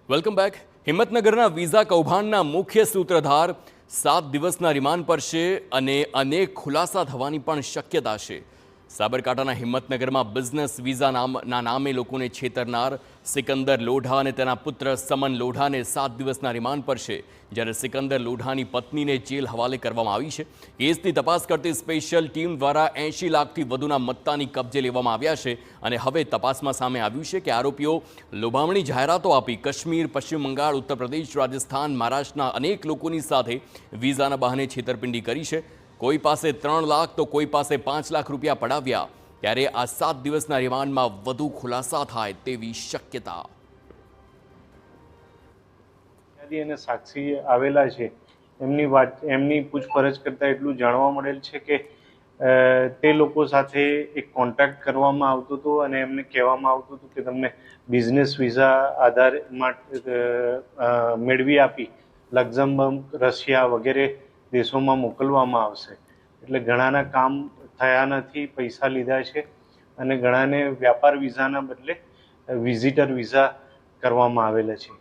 Welcome back. હિંમતનગરના visa કૌભાંડના મુખ્ય સૂત્રધાર 7 દિવસના રિમાન્ડ પર છે અને અનેક ખુલાસા થવાની પણ શક્યતા છે. સાબરકાંઠાના હિંમતનગરમાં બિઝનેસ વિઝા નામે લોકોને છેતરનાર સિકંદર લોઢા અને તેના પુત્ર સમન લોઢાને 7 દિવસના રિમાન્ડ પર છે, જ્યારે સિકંદર લોઢાની પત્નીને જેલ હવાલે કરવામાં આવી છે. કેસની તપાસ કરતી સ્પેશિયલ ટીમ દ્વારા 80 લાખથી વધુના મત્તાની કબજે લેવામાં આવ્યા છે અને હવે તપાસમાં સામે આવ્યું છે કે આરોપીઓ લોભામણી જાહેરાતો આપી કાશ્મીર, પશ્ચિમ બંગાળ, ઉત્તર પ્રદેશ, રાજસ્થાન, મહારાષ્ટ્રના અનેક લોકોની સાથે વિઝાના બહાને છેતરપિંડી કરી છે. કોઈ પાસે 3 લાખ તો કોઈ પાસે 5 લાખ રૂપિયા પડાવ્યા. ત્યારે આ 7 દિવસના રિમાન્ડમાં વધુ ખુલાસા થાય તેવી શક્યતા. અને સાક્ષી આવેલા છે, એમની પૂછપરછ કરતા એટલું જાણવા મળેલ છે કે તે લોકો સાથે એક કોન્ટ્રાક્ટ કરવામાં આવતો હતો અને એમને કહેવામાં આવતું હતું કે તમને બિઝનેસ વિઝા આધાર માટે મેળવી આપી લક્ઝમબર્ગ, રશિયા વગેરે દેશોમાં મોકલવામાં આવશે. એટલે ઘણાના કામ થયા નથી, પૈસા લીધા છે અને ઘણાને વ્યાપાર વિઝાના બદલે વિઝિટર વિઝા કરવામાં આવેલા છે.